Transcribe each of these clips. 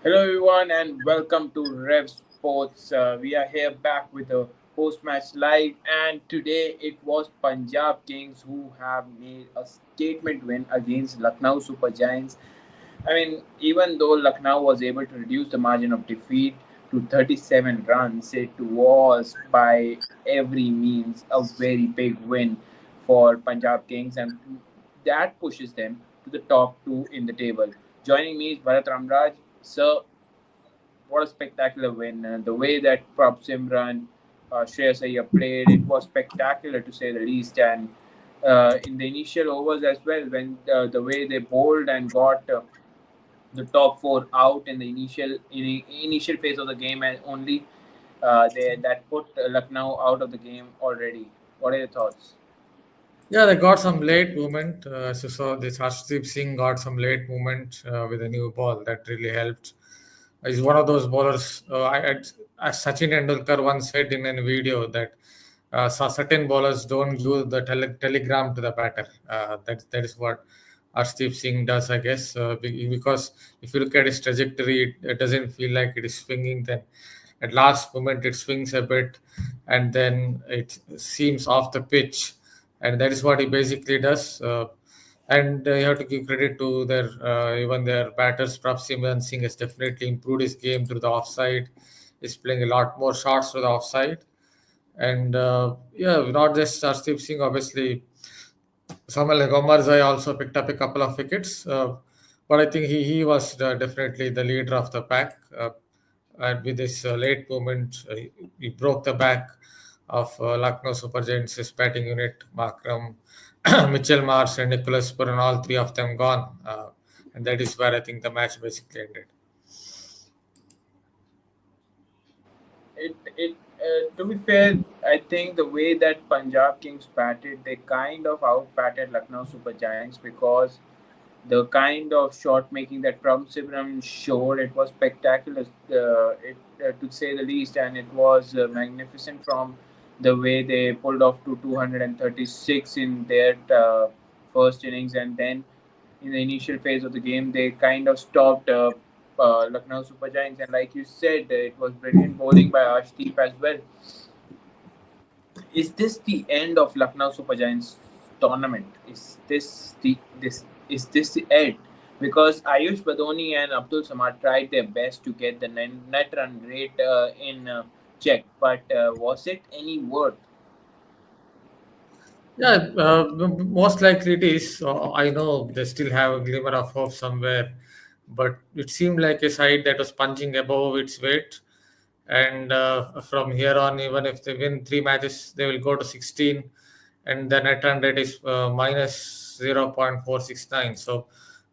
Hello, everyone, and welcome to Rev Sports. We are here back with a post-match live, and today it was Punjab Kings who have made a statement win against Lucknow Super Giants. I mean, even though Lucknow was able to reduce the margin of defeat to 37 runs, it was by every means a very big win for Punjab Kings, and that pushes them to the top two in the table. Joining me is Bharat Ramraj. Sir, what a spectacular win. The way that Prab Simran, Shreyas Iyer played, it was spectacular to say the least. And in the initial overs as well, when the way they bowled and got the top four out in the initial phase of the game, and only they that put Lucknow out of the game already. What are your thoughts? Yeah, they got some late movement. As you saw, this Harshdeep Singh got some late movement with a new ball that really helped. He's one of those bowlers. As Sachin Tendulkar once said in a video that certain bowlers don't give the telegram to the batter. That is what Harshdeep Singh does, I guess, because if you look at his trajectory, it doesn't feel like it is swinging. Then at last moment, it swings a bit, and then it seems off the pitch, and that is what he basically does. And you have to give credit to their even their batters. Prabh Singh has definitely improved his game through the offside. He's playing a lot more shots through the offside, and yeah, not just Arshdeep Singh. Obviously, someone like Omar Zai also picked up a couple of wickets, but I think he was definitely the leader of the pack. And with this late movement, he broke the back of Lucknow Super Giants' batting unit. Markram, Mitchell Marsh, and Nicholas Puran, all three of them gone. And that is where I think the match basically ended. To be fair, I think the way that Punjab Kings batted, they kind of out batted Lucknow Super Giants because the kind of shot making that Pram Sibram showed, it was spectacular, to say the least, and it was magnificent from the way they pulled off to 236 in their first innings, and then in the initial phase of the game, they kind of stopped Lucknow Super Giants, and like you said, it was brilliant bowling by Arshdeep as well. Is this the end of Lucknow Super Giants tournament? Is this the end? Because Ayush Badoni and Abdul Samad tried their best to get the net run rate in check, but was it any worth? Yeah, most likely it is. I know they still have a glimmer of hope somewhere, but it seemed like a side that was punching above its weight. And from here on, even if they win three matches, they will go to 16, and the net run rate is minus 0.469. So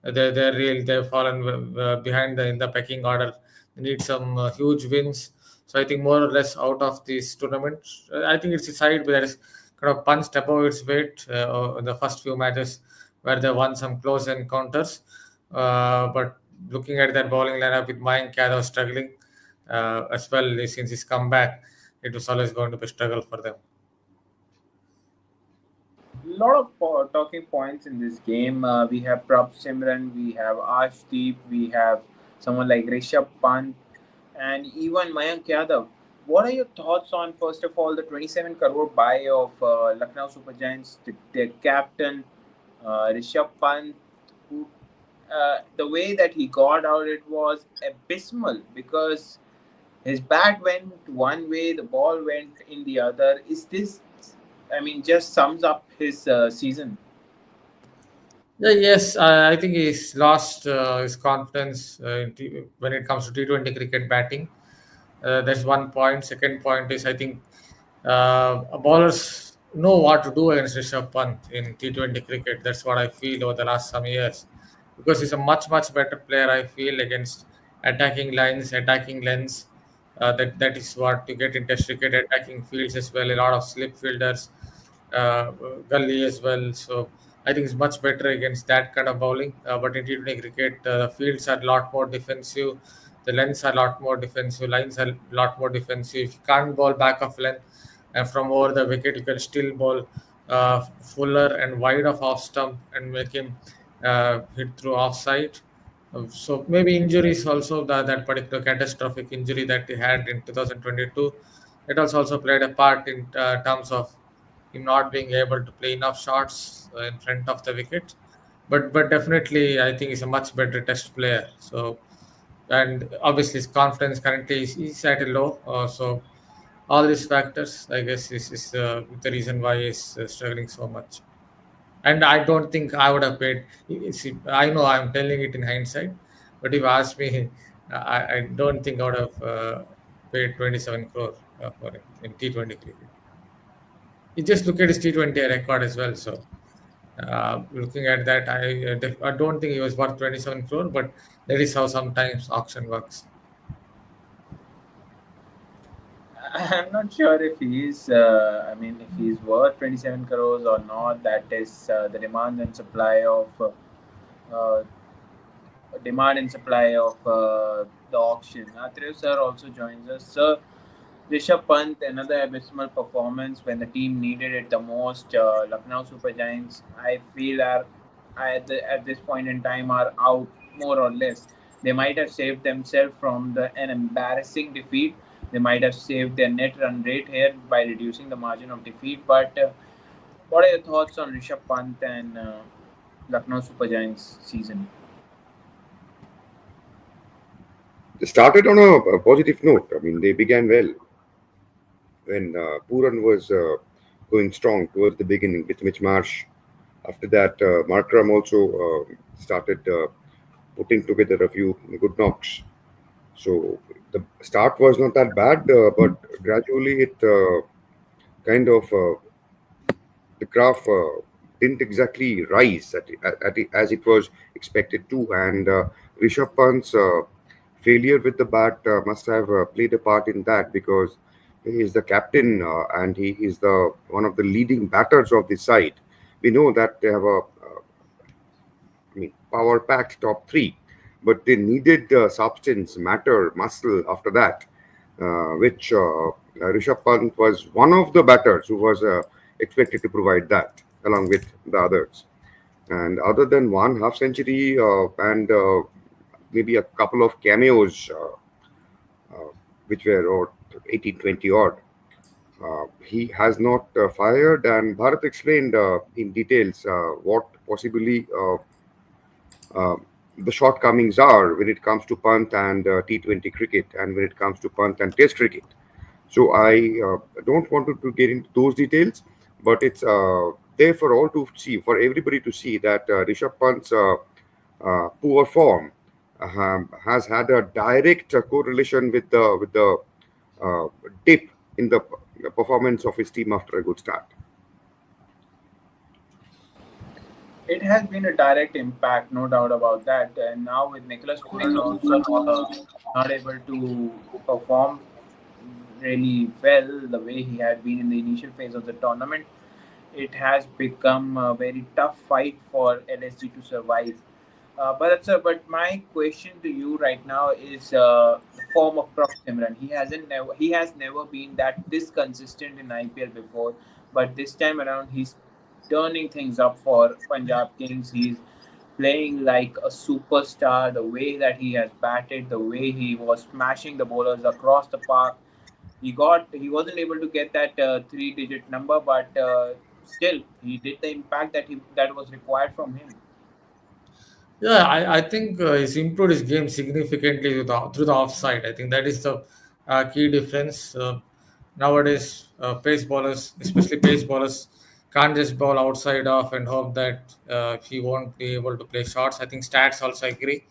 they've fallen behind in the pecking order. They need some huge wins. So I think more or less out of this tournament, I think it's a side that is kind of punched above its weight in the first few matches where they won some close encounters. But looking at that bowling lineup with Mayank Yadav struggling as well since his comeback, it was always going to be a struggle for them. Lot of talking points in this game. We have Prab Simran, we have Ashdeep, we have someone like Rishabh Pant, and even Mayank Yadav. What are your thoughts on, first of all, the 27 crore buy of Lucknow Super Giants, their captain, Rishabh Pant, who the way that he got out, it was abysmal because his bat went one way, the ball went in the other. Is this, I mean, just sums up his season. Yeah, yes, I think he's lost his confidence when it comes to T20 cricket batting. That's one point. Second point is I think bowlers know what to do against Rishabh Pant in T20 cricket. That's what I feel over the last some years, because he's a much better player. I feel against attacking lines, attacking lengths. That is what you get in Test cricket, attacking fields as well. A lot of slip fielders, uh, gully as well. So I think it's much better against that kind of bowling. But in T20 cricket, the fields are a lot more defensive. The lengths are a lot more defensive. Lines are a lot more defensive. If you can't bowl back of length and from over the wicket, you can still bowl fuller and wide of off stump and make him hit through offside. So maybe injuries also, that particular catastrophic injury that he had in 2022, it also played a part in terms of him not being able to play enough shots in front of the wicket. But definitely, I think he's a much better test player. So, and obviously his confidence currently is at a low. So all these factors, I guess, is the reason why he's struggling so much. And I don't think I would have paid. See, I know I'm telling it in hindsight, but if you ask me, I don't think I would have paid 27 crore for him in T20 cricket. You just look at his T20 record as well. So looking at that, I don't think he was worth 27 crore, but that is how sometimes auction works. I'm not sure if he's, I mean, if he's worth 27 crores or not. That is the demand and supply of the auction. Atrev sir also joins us. Sir, Rishabh Pant, another abysmal performance when the team needed it the most. Lucknow Super Giants, I feel, at this point in time are out more or less. They might have saved themselves from an embarrassing defeat. They might have saved their net run rate here by reducing the margin of defeat. But what are your thoughts on Rishabh Pant and Lucknow Super Giants season? They started on a positive note. I mean, they began well when Puran was going strong towards the beginning with Mitch Marsh. After that, Markram also started putting together a few good knocks. So the start was not that bad, but gradually it kind of the graph didn't exactly rise as it was expected to, and Rishabh Pant's failure with the bat must have played a part in that because he is the captain and he is the one of the leading batters of the side. We know that they have a I mean, power packed top three, but they needed substance, matter, muscle after that, which Rishabh Pant was one of the batters who was expected to provide that along with the others. And other than one half century and maybe a couple of cameos, which were or 18, 20 odd, he has not fired. And Bharat explained in details what possibly uh, the shortcomings are when it comes to punt and T20 cricket and when it comes to punt and test cricket. So I don't want to get into those details, but it's there for all to see, for everybody to see that Rishabh Pant's poor form has had a direct correlation with the uh, dip in the performance of his team after a good start. It has been a direct impact, no doubt about that. And now with Nicholas Puran also not able to perform really well the way he had been in the initial phase of the tournament, it has become a very tough fight for LSG to survive. But my question to you right now is the form of Prof Simran. He has never been that this consistent in IPL before, but this time around he's turning things up for Punjab Kings. He's playing like a superstar. The way that he has batted, the way he was smashing the bowlers across the park. He wasn't able to get that three-digit number, but still he did the impact that was required from him. Yeah, I think he's improved his game significantly through the offside. I think that is the key difference. Nowadays, pace bowlers, especially pace bowlers, can't just bowl outside off and hope that he won't be able to play shots. I think stats also agree.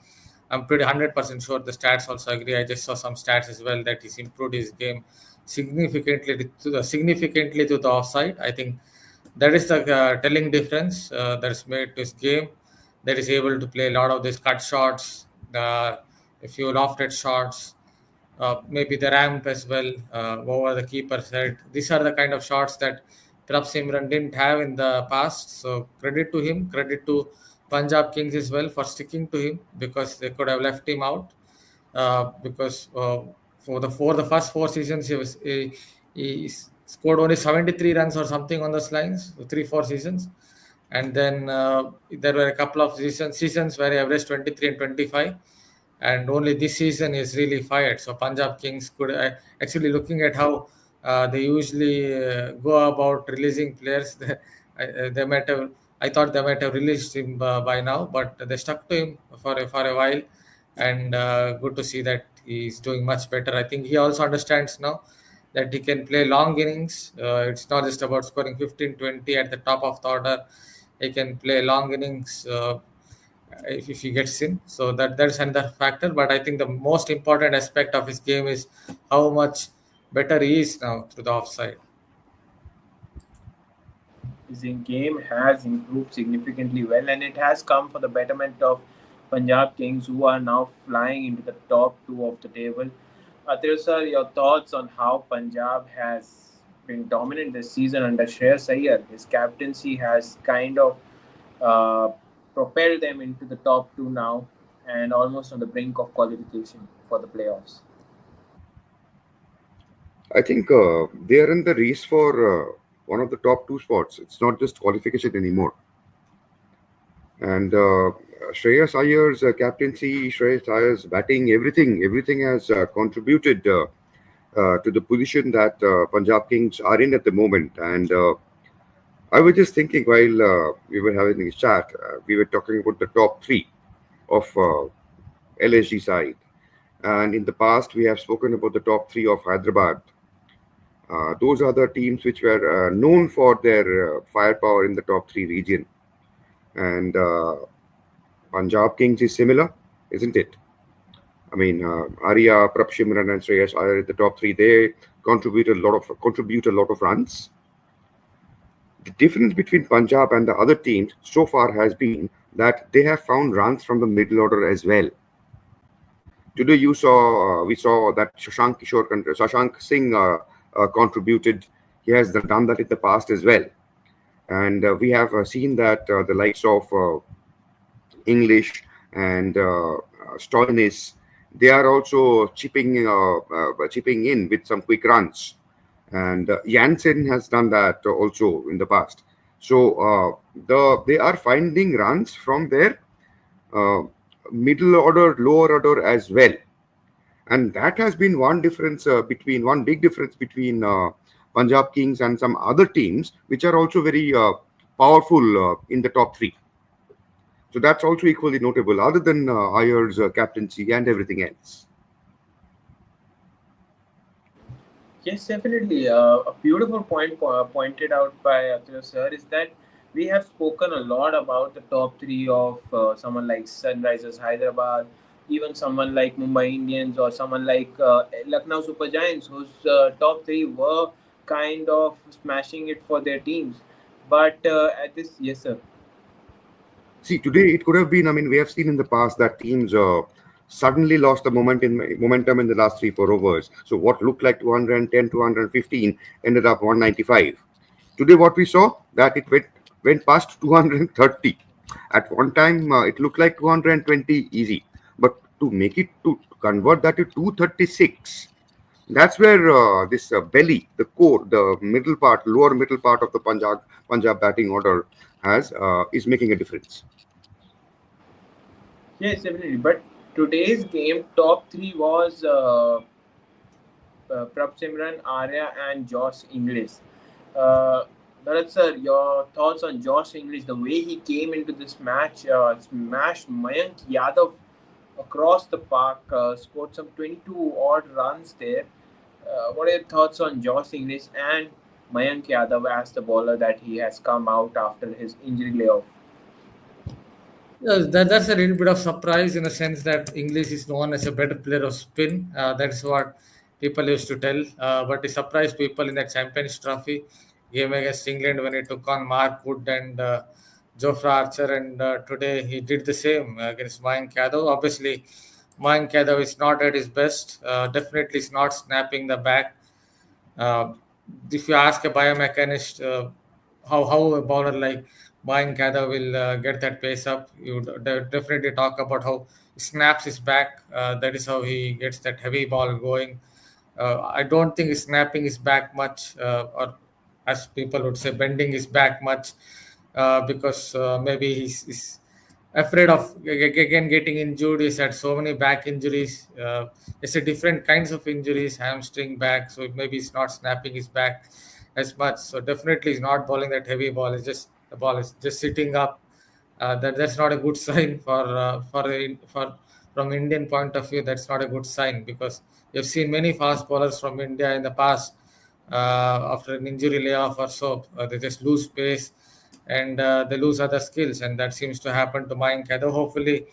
I'm pretty 100% sure the stats also agree. I just saw some stats as well that he's improved his game significantly to the offside. I think that is the telling difference that's made to his game, that is able to play a lot of these cut shots, a few lofted shots, maybe the ramp as well over the keeper's head. These are the kind of shots that Prab Simran didn't have in the past. So credit to him, credit to Punjab Kings as well for sticking to him, because they could have left him out. Because for the first four seasons he scored only 73 runs or something on those lines, 3 4 seasons. and then there were a couple of seasons where he averaged 23 and 25, and only this season is really fired. So Punjab Kings could actually, looking at how they usually go about releasing players, they might have. I thought they might have released him by now, but they stuck to him for a while, and good to see that he's doing much better. I think he also understands now that he can play long innings. It's not just about scoring 15, 20 at the top of the order. He can play long innings if he gets in. So that's another factor. But I think the most important aspect of his game is how much better he is now through the offside. His game has improved significantly well, and it has come for the betterment of Punjab Kings, who are now flying into the top two of the table. Atir sir, your thoughts on how Punjab has been dominant this season under Shreyas Iyer? His captaincy has kind of uh, propelled them into the top two now, and almost on the brink of qualification for the playoffs. I think they are in the race for one of the top two spots. It's not just qualification anymore. And Shreyas Iyer's captaincy, Shreyas Iyer's batting, everything has contributed to the position that Punjab Kings are in at the moment. And I was just thinking while we were having this chat, we were talking about the top three of LSG side. And in the past, we have spoken about the top three of Hyderabad. Those are the teams which were known for their firepower in the top three region. And Punjab Kings is similar, isn't it? I mean, Arya, Prabshimran, and Shreyas are at the top three. They contribute a lot of runs. The difference between Punjab and the other teams so far has been that they have found runs from the middle order as well. Today, we saw that Shashank Singh contributed. He has done that in the past as well, and we have seen that the likes of English and Stoinis, they are also chipping in with some quick runs, and Jansen has done that also in the past. So they are finding runs from their uh, middle order, lower order as well, and that has been one big difference between Punjab Kings and some other teams which are also very powerful in the top three. So that's also equally notable, other than Ayer's captaincy and everything else. Yes, definitely. A beautiful point pointed out by Atul sir is that we have spoken a lot about the top three of someone like Sunrisers Hyderabad, even someone like Mumbai Indians or someone like Lucknow Super Giants, whose top three were kind of smashing it for their teams. But at this, yes, sir. See, today it could have been. I mean, we have seen in the past that teams suddenly lost the momentum in the last 3 4 overs. So what looked like 210, 215 ended up 195. Today, what we saw that it went past 230. At one time, it looked like 220 easy, but to convert that to 236, that's where this belly, the core, the lower middle part of the Punjab batting order has is making a difference. Yes, definitely. But today's game, top three was Prab Simran, Arya, and Josh English. Uh, Bharat sir, your thoughts on Josh English, the way he came into this match, smashed Mayank Yadav across the park, scored some 22 odd runs there. What are your thoughts on Josh English and Mayank Yadav as the bowler that he has come out after his injury layoff? Yeah, that's a little bit of surprise in the sense that English is known as a better player of spin. That's what people used to tell. But he surprised people in that Champions Trophy game against England when he took on Mark Wood and Jofra Archer. And today he did the same against Mayank Yadav. Obviously, Mayank Yadav is not at his best. Definitely is not snapping the back. Uh, if you ask a biomechanist how a bowler like Mayank Yadav will get that pace up, you would definitely talk about how he snaps his back. That is how he gets that heavy ball going. I don't think he's snapping his back much, or as people would say, bending his back much. because maybe he's afraid of again getting injured. He's had so many back injuries. It's a different kinds of injuries, hamstring, back. So maybe he's not snapping his back as much. So definitely he's not bowling that heavy ball. It's just the ball is just sitting up. That's not a good sign for from Indian point of view. That's not a good sign because you've seen many fast bowlers from India in the past. After an injury layoff or so, they just lose pace and they lose other skills, and that seems to happen to Mayank Yadav. Hopefully,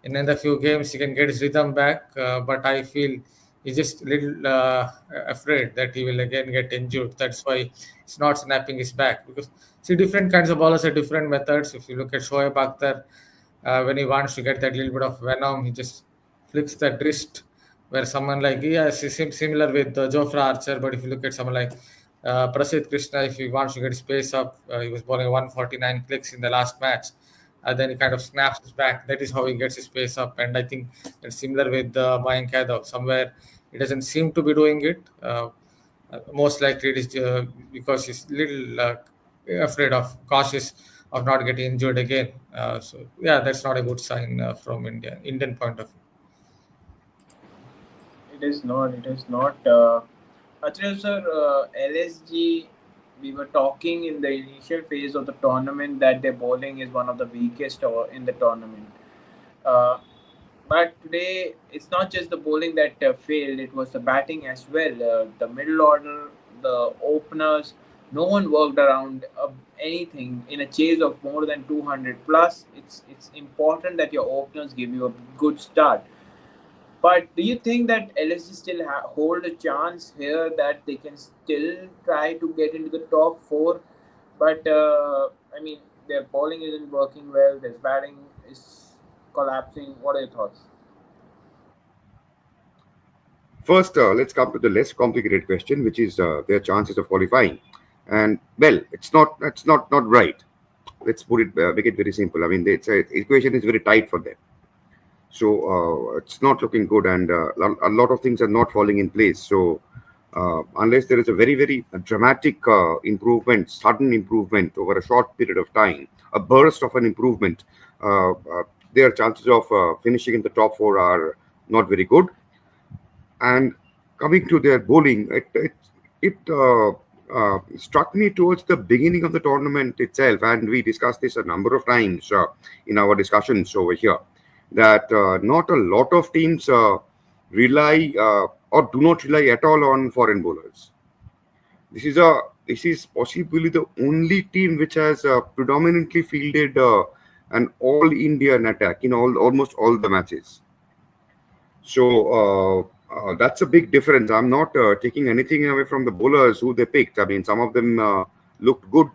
in another few games, he can get his rhythm back. But I feel he's just a little afraid that he will again get injured. That's why he's not snapping his back. Because see, different kinds of bowlers have different methods. If you look at Shoaib Akhtar, when he wants to get that little bit of venom, he just flicks that wrist. Where someone like, yes, he seems similar with Jofra Archer. But if you look at someone like Prasidh Krishna, if he wants to get his pace up, he was bowling 149 clicks in the last match. Then he kind of snaps his back. That is how he gets his pace up. And I think it's similar with Mayank Yadav. Somewhere he doesn't seem to be doing it. Most likely it is because he's little afraid of, cautious of not getting injured again. So yeah, that's not a good sign from Indian point of view. It is not. It is not. Achal sir, LSG, we were talking in the initial phase of the tournament that their bowling is one of the weakest in the tournament. Uh, but today, it's not just the bowling that failed, it was the batting as well. The middle order, the openers, no one worked around anything in a chase of more than 200 plus. It's important that your openers give you a good start. But do you think that LSG still hold a chance here that they can still try to get into the top four? But I mean, their bowling isn't working well. Their batting is collapsing. What are your thoughts? First, let's come to the less complicated question, which is their chances of qualifying. And well, it's not right. Let's put it make it very simple. I mean, the equation is very tight for them. So it's not looking good, and a lot of things are not falling in place. So unless there is a very dramatic improvement, sudden improvement over a short period of time, a burst of an improvement, their chances of finishing in the top four are not very good. And coming to their bowling, it struck me towards the beginning of the tournament itself, and we discussed this a number of times in our discussions over here, that not a lot of teams rely or do not rely at all on foreign bowlers. This is possibly the only team which has predominantly fielded an all Indian attack in almost all the matches. So that's a big difference. I'm not taking anything away from the bowlers who they picked. I mean, some of them looked good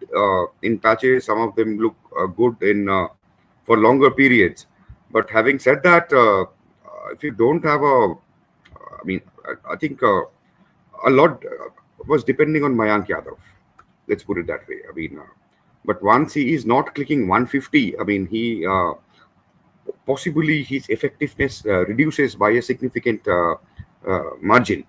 in patches. Some of them look good in for longer periods. But having said that, if you don't have I mean, I think a lot was depending on Mayank Yadav. Let's put it that way. I mean, but once he is not clicking 150, I mean, he possibly his effectiveness reduces by a significant margin.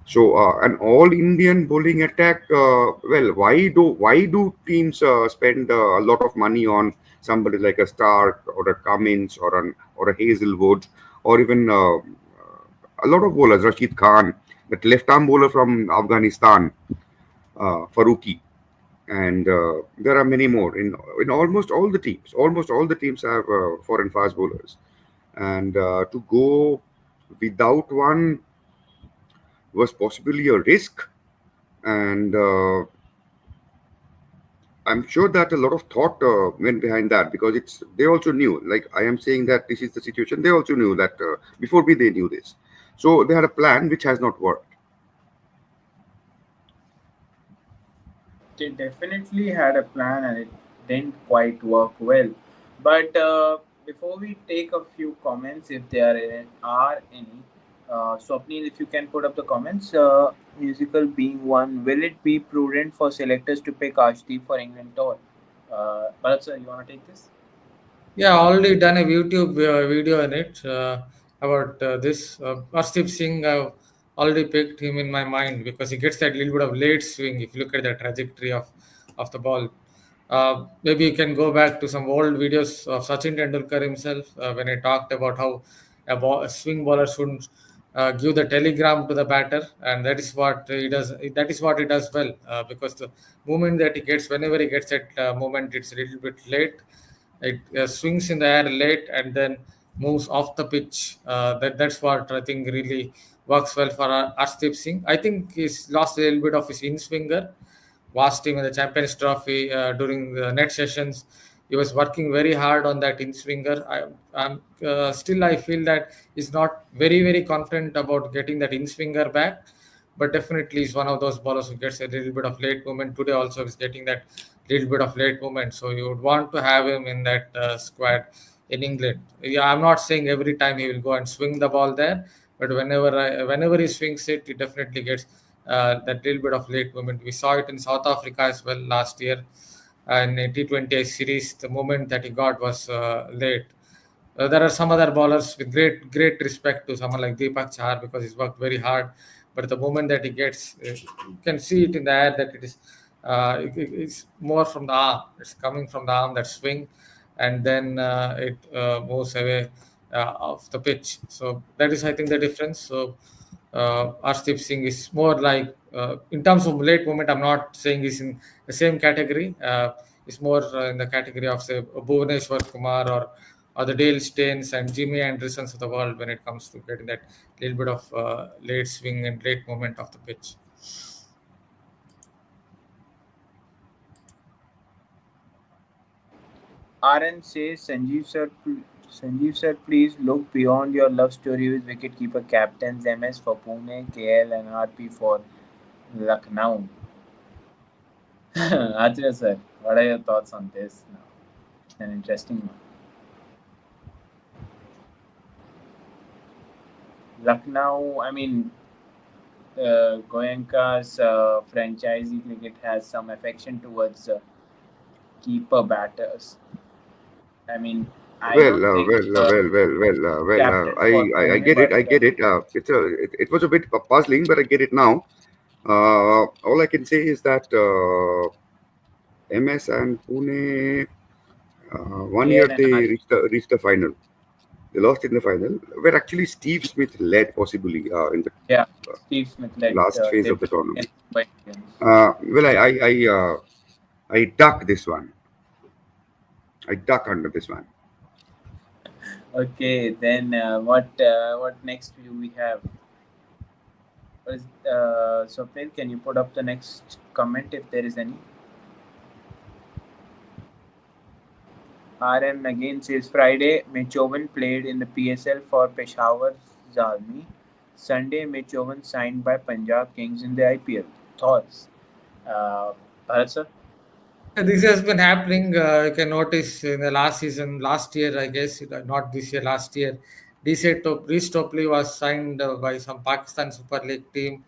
So an all Indian bowling attack. Well, why do teams spend a lot of money on somebody like a Stark or a Cummins or a Hazelwood, or even a lot of bowlers, Rashid Khan, that left arm bowler from Afghanistan, Faruqi, and there are many more in almost all the teams. Almost all the teams have foreign fast bowlers, and to go without one was possibly a risk. And I'm sure that a lot of thought went behind that, because it's they also knew, like I am saying, that this is the situation. They also knew that before me they knew this, so they had a plan which has not worked. They definitely had a plan and it didn't quite work well. But before we take a few comments, if are any, Swapnil, if you can put up the comments. Musical being one, will it be prudent for selectors to pick Ashdeep for England tour? Bharat sir, you want to take this? Yeah, already done a YouTube video in it about this. Arshdeep Singh, I've already picked him in my mind because he gets that little bit of late swing. If you look at the trajectory of the ball, Maybe you can go back to some old videos of Sachin Tendulkar himself when he talked about how a swing bowler shouldn't give the telegram to the batter, and that is what he does. That is what he does well, because the moment that he gets, whenever he gets that moment, it's a little bit late. It swings in the air late and then moves off the pitch. That's what I think really works well for Arshdeep Singh. I think he's lost a little bit of his in swinger. Watched him in the Champions Trophy during the net sessions. He was working very hard on that in swinger. Still I feel that he's not very confident about getting that in swinger back, but definitely he's one of those bowlers who gets a little bit of late movement. Today also is getting that little bit of late movement, so you would want to have him in that squad in England. Yeah, I'm not saying every time he will go and swing the ball there, but whenever he swings it, he definitely gets that little bit of late movement. We saw it in South Africa as well last year in a T20 series. The moment that he got was late. There are some other bowlers with great respect to someone like Deepak Chahar because he's worked very hard. But the moment that he gets, you can see it in the air that it's more from the arm. It's coming from the arm, that swing, and then it moves away off the pitch. So that is, I think, the difference. So Arshdeep Singh is more like, in terms of late moment, I'm not saying he's in the same category. It's more in the category of, say, Bhuvaneshwar Kumar or the Dale Steins and Jimmy Andersons of the world when it comes to getting that little bit of late swing and late moment of the pitch. RN says, Sanjeev sir, please look beyond your love story with wicketkeeper captains MS for Pune, KL, and RP for Lucknow. Acharya sir, what are your thoughts on this now? It's an interesting one. Lucknow, I mean, Goenka's franchisee cricket has some affection towards keeper batters. I mean, I Well, don't think captain for I Pune, get it. but I get it. It was a bit puzzling, but I get it now. All I can say is that MS and Pune, one year KL and they RP. reached the final. They lost in the final, where actually Steve Smith led possibly in the Yeah, Steve Smith led. last phase They of the played tournament. against Mumbai Indians. Well, I duck this one. I duck under this one. Okay, then what next do we have? What is, Swapnil, can you put up the next comment if there is any? RM again says Friday, Mitchovan played in the PSL for Peshawar Zalmi. Sunday, Mitchovan signed by Punjab Kings in the IPL. Thoughts? Uh, Bharat sir? Yeah, this has been happening. You can notice in the last season, last year, I guess, not this year, last year, Reece Topley was signed by some Pakistan Super League team,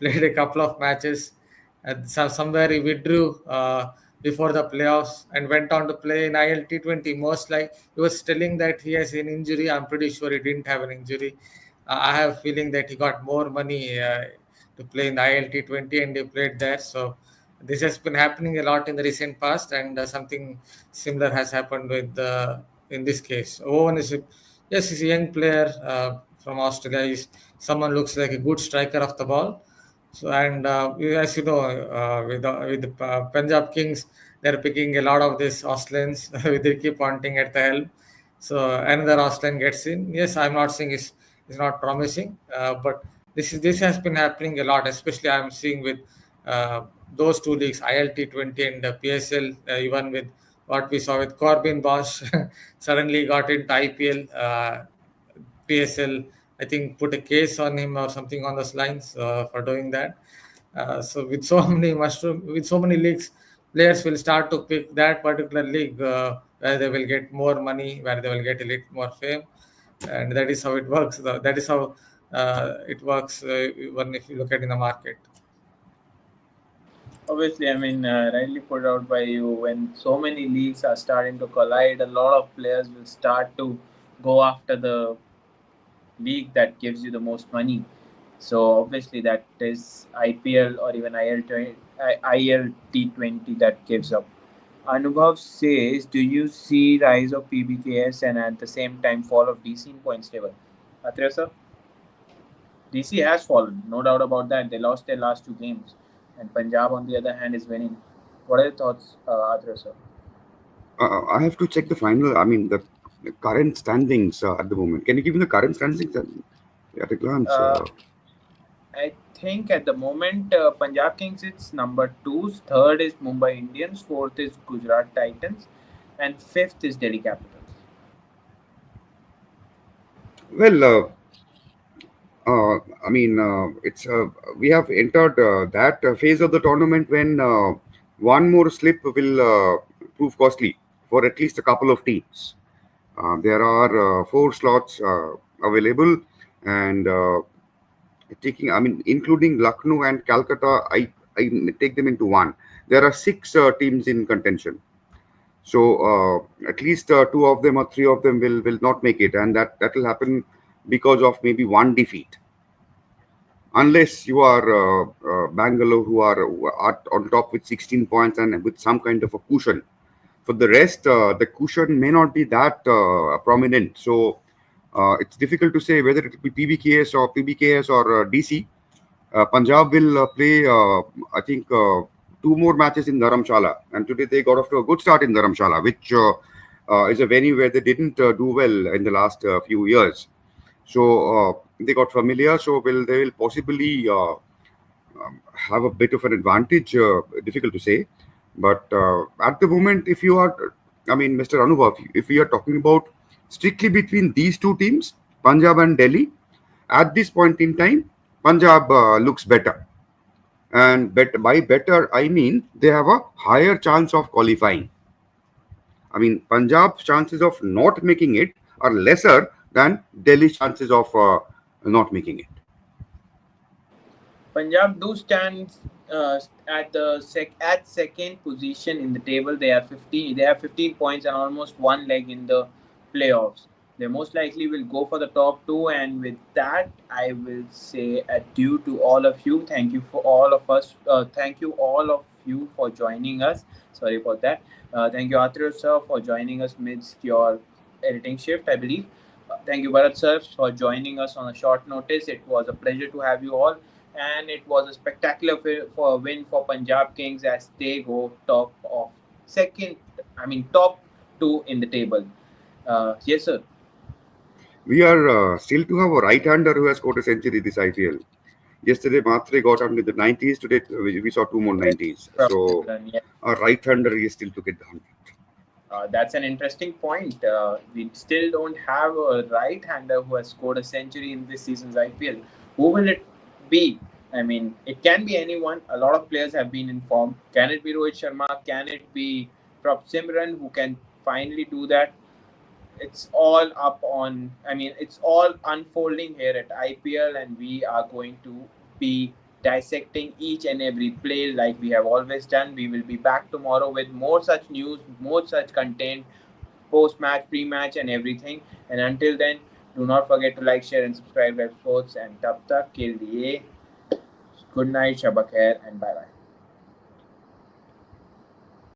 played a couple of matches, and somewhere he withdrew before the playoffs and went on to play in ILT20. Most like he was telling that he has an injury. I'm pretty sure he didn't have an injury. I have a feeling that he got more money to play in the ILT20 and he played there. So this has been happening a lot in the recent past, and something similar has happened with in this case. Owen is yes, he's a young player from Australia. He's someone looks like a good striker of the ball. So and as you know, with the Punjab Kings, they're picking a lot of these Australians with Ricky Ponting at the helm. So another Australian gets in. Yes, I'm not saying it's not promising, but this has been happening a lot. Especially I'm seeing with uh, those two leagues, ILT20 and PSL, even with what we saw with Corbin Bosch, suddenly got into IPL, PSL. I think put a case on him or something on those lines for doing that. So with so many with so many leagues, players will start to pick that particular league where they will get more money, where they will get a little more fame, and that is how it works. That is how it works even if you look at in the market. Obviously, I mean, rightly put out by you, when so many leagues are starting to collide, a lot of players will start to go after the league that gives you the most money. So obviously that is IPL or even ILT20 that gives up Anubhav says, do you see rise of PBKS and at the same time fall of DC in points table? Atreya sir, DC has fallen, no doubt about that. They lost their last two games, and Punjab, on the other hand, is winning. What are your thoughts, Atreya sir? I have to check the final. I mean, the current standings at the moment. Can you give me the current standings at a glance? Uh, I think at the moment, Punjab Kings it's number two, third is Mumbai Indians, fourth is Gujarat Titans, and fifth is Delhi Capitals. Well, I mean, it's we have entered that phase of the tournament when one more slip will prove costly for at least a couple of teams. There are four slots available, and taking, I mean, including Lucknow and Calcutta, I take them into one. There are six teams in contention. So at least two of them or three of them will not make it, and that will happen because of maybe one defeat. Unless you are Bangalore, who are on top with 16 points and with some kind of a cushion. For the rest, the cushion may not be that prominent. So it's difficult to say whether it will be PBKS or DC. Punjab will play, I think, two more matches in Dharamshala, and today they got off to a good start in Dharamshala, which is a venue where they didn't do well in the last few years. So they got familiar. So they will possibly have a bit of an advantage. Difficult to say, but at the moment, if you are, I mean, Mr. Anubhav, if we are talking about strictly between these two teams, Punjab and Delhi, at this point in time, Punjab looks better. And by better, I mean they have a higher chance of qualifying. I mean, Punjab's chances of not making it are lesser than Delhi's chances of not making it. Punjab do stand at the at second position in the table. They have 15. They have 15 points and almost one leg in the playoffs. They most likely will go for the top two. And with that, I will say adieu to all of you. Thank you for all of us. Thank you all of you for joining us. Sorry for that. Thank you, Arthur sir, for joining us midst your editing shift, I believe. Thank you, Bharat sir, for joining us on a short notice. It was a pleasure to have you all, and it was a spectacular for a win for Punjab Kings as they go top of second. I mean top two in the table. Yes, sir. We are still to have a right-hander who has scored a century this IPL. Yesterday, Matre got on with the 90s. Today, we saw two more Yes, 90s. from So, England. Yes. a right-hander is still to get the 100. That's an interesting point. We still don't have a right-hander who has scored a century in this season's IPL. Who will it be? I mean, it can be anyone. A lot of players have been informed. Can it be Rohit Sharma? Can it be Prop Simran who can finally do that? It's all up on, I mean, it's all unfolding here at IPL, and we are going to be dissecting each and every play like we have always done. We will be back tomorrow with more such news, more such content, post match, pre match, and everything. And until then, do not forget to like, share, and subscribe to Web Sports. And tab tak ke liye, good night, Shabak Khair, and bye bye.